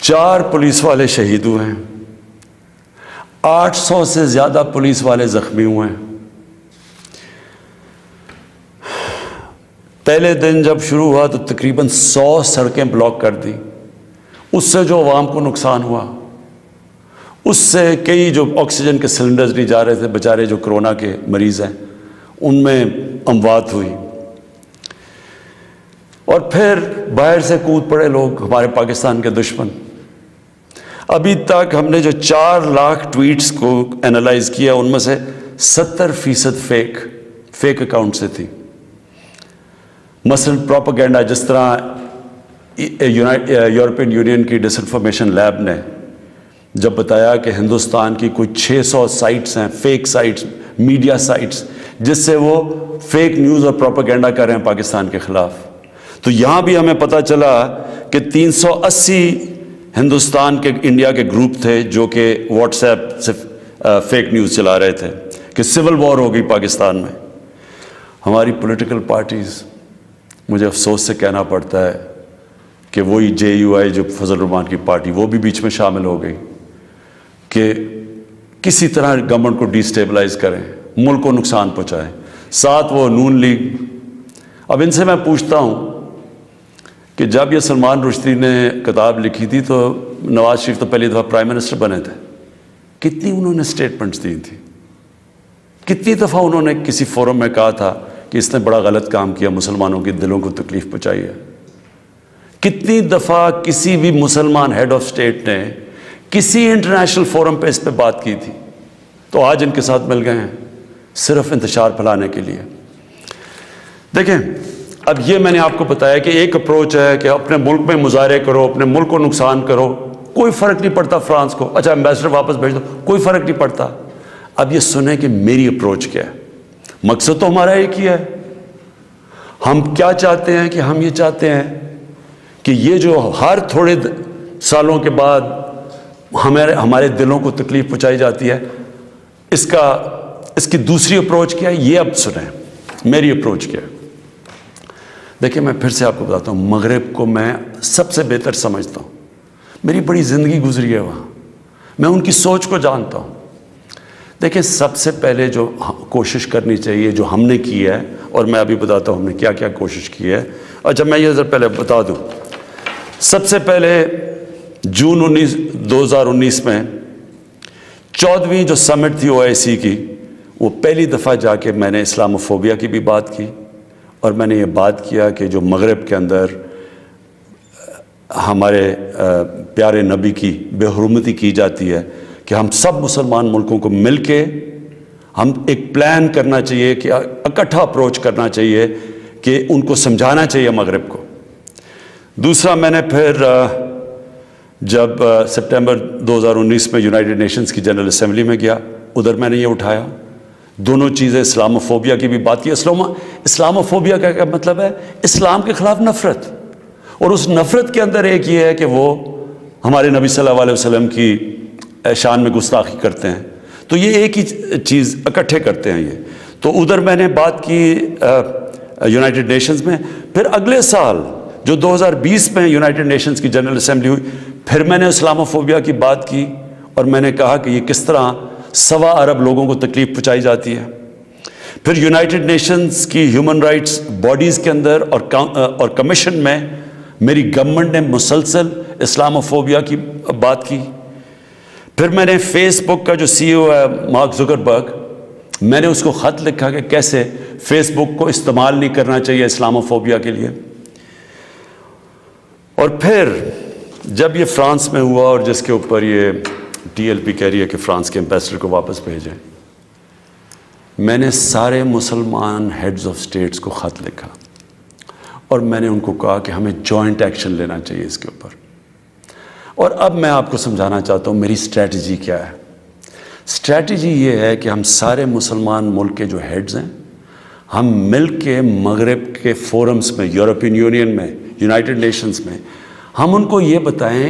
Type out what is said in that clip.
4 police والے شہید ہوئے ہیں، 800 سے زیادہ پولیس والے زخمی ہوئے ہیں۔ پہلے دن جب شروع ہوا تو تقریباً 100 سڑکیں بلاک کر دی، اس سے جو عوام کو نقصان ہوا، اس سے کئی جو آکسیجن کے سلنڈرز نہیں جا رہے تھے، بیچارے جو کرونا کے مریض ہیں ان میں اموات ہوئی۔ اور پھر باہر سے کود پڑے لوگ، ہمارے پاکستان کے دشمن۔ ابھی تک ہم نے جو 4 لاکھ ٹویٹس کو انالائز کیا، ان میں سے 70% فیک اکاؤنٹ سے تھی۔ مثلا پروپیگنڈا، جس طرح یورپین یونین کی ڈس انفارمیشن لیب نے جب بتایا کہ ہندوستان کی کوئی 600 سائٹس ہیں، فیک سائٹس، میڈیا سائٹس، جس سے وہ فیک نیوز اور پروپیگنڈا کر رہے ہیں پاکستان کے خلاف، تو یہاں بھی ہمیں پتہ چلا کہ 380 ہندوستان کے انڈیا کے گروپ تھے جو کہ واٹس ایپ سے فیک نیوز چلا رہے تھے کہ سول وار ہو گئی پاکستان میں۔ ہماری پولیٹیکل پارٹیز، مجھے افسوس سے کہنا پڑتا ہے کہ وہی JUI جو فضل الرحمان کی پارٹی، وہ بھی بیچ میں شامل ہو گئی کہ کسی طرح گورنمنٹ کو ڈیسٹیبلائز کریں، ملک کو نقصان پہنچائیں۔ ساتھ وہ نون لیگ۔ اب ان سے میں پوچھتا ہوں کہ جب یہ سلمان رشدی نے کتاب لکھی تھی تو نواز شریف تو پہلی دفعہ پرائم منسٹر بنے تھے، کتنی انہوں نے سٹیٹمنٹس دی تھی، کتنی دفعہ انہوں نے کسی فورم میں کہا تھا کہ اس نے بڑا غلط کام کیا، مسلمانوں کے دلوں کو تکلیف پہنچائی ہے۔ کتنی دفعہ کسی بھی مسلمان ہیڈ آف اسٹیٹ نے کسی انٹرنیشنل فورم پہ اس پہ بات کی تھی، تو آج ان کے ساتھ مل گئے ہیں صرف انتشار پھیلانے کے لیے۔ دیکھیں، اب یہ میں نے آپ کو بتایا کہ ایک اپروچ ہے کہ اپنے ملک میں مظاہرے کرو، اپنے ملک کو نقصان کرو، کوئی فرق نہیں پڑتا فرانس کو، اچھا ایمبیسڈر واپس بھیج دو، کوئی فرق نہیں پڑتا۔ اب یہ سنیں کہ میری اپروچ کیا ہے۔ مقصد تو ہمارا ایک ہی ہے، ہم کیا چاہتے ہیں کہ ہم یہ چاہتے ہیں کہ یہ جو ہر تھوڑے سالوں کے بعد ہمارے دلوں کو تکلیف پہنچائی جاتی ہے، اس کی دوسری اپروچ کیا ہے، یہ اب سنیں میری اپروچ کیا ہے۔ دیکھیں، میں پھر سے آپ کو بتاتا ہوں، مغرب کو میں سب سے بہتر سمجھتا ہوں، میری بڑی زندگی گزری ہے وہاں، میں ان کی سوچ کو جانتا ہوں۔ دیکھیں، سب سے پہلے جو کوشش کرنی چاہیے، جو ہم نے کی ہے، اور میں ابھی بتاتا ہوں ہم نے کیا کیا کوشش کی ہے۔ اچھا، میں یہ ذرا پہلے بتا دوں، سب سے پہلے جون 2019 میں 14ویں جو سمٹ تھی OIC کی، وہ پہلی دفعہ جا کے میں نے اسلاموفوبیا کی بھی بات کی، اور میں نے یہ بات کیا کہ جو مغرب کے اندر ہمارے پیارے نبی کی بے حرمتی کی جاتی ہے، کہ ہم سب مسلمان ملکوں کو مل کے ہم ایک پلان کرنا چاہیے، کہ اکٹھا اپروچ کرنا چاہیے، کہ ان کو سمجھانا چاہیے مغرب کو۔ دوسرا، میں نے پھر جب سپٹمبر 2019 میں یونائٹڈ نیشنز کی جنرل اسمبلی میں گیا، ادھر میں نے یہ اٹھایا، دونوں چیزیں، اسلاموفوبیا کی بھی بات کی۔ اسلاموفوبیا کا کیا مطلب ہے؟ اسلام کے خلاف نفرت، اور اس نفرت کے اندر ایک یہ ہے کہ وہ ہمارے نبی صلی اللہ علیہ وسلم کی شان میں گستاخی کرتے ہیں، تو یہ ایک ہی چیز اکٹھے کرتے ہیں یہ۔ تو ادھر میں نے بات کی یونائٹڈ نیشنز میں۔ پھر اگلے سال جو 2020 میں یونائٹڈ نیشنز کی جنرل اسمبلی ہوئی، پھر میں نے اسلاموفوبیا کی بات کی، اور میں نے کہا کہ یہ کس طرح 1.25 ارب لوگوں کو تکلیف پہنچائی جاتی ہے۔ پھر یونائٹڈ نیشنز کی ہیومن رائٹس باڈیز کے اندر اور کمیشن میں میری گورنمنٹ نے مسلسل اسلاموفوبیا کی بات کی۔ پھر میں نے فیس بک کا جو CEO ہے مارک زکربرگ، میں نے اس کو خط لکھا کہ کیسے فیس بک کو استعمال نہیں کرنا چاہیے اسلاموفوبیا کے لیے۔ اور پھر جب یہ فرانس میں ہوا، اور جس کے اوپر یہ TLP کہہ رہی ہے کہ فرانس کے ایمبیسڈر کو واپس بھیجیں، میں نے سارے مسلمان ہیڈز آف سٹیٹس کو خط لکھا، اور میں نے ان کو کہا کہ ہمیں جوائنٹ ایکشن لینا چاہیے اس کے اوپر۔ اور اب میں آپ کو سمجھانا چاہتا ہوں میری اسٹریٹجی کیا ہے۔ اسٹریٹجی یہ ہے کہ ہم سارے مسلمان ملک کے جو ہیڈز ہیں، ہم مل کے مغرب کے فورمز میں، یورپین یونین میں، یونائٹڈ نیشنز میں، ہم ان کو یہ بتائیں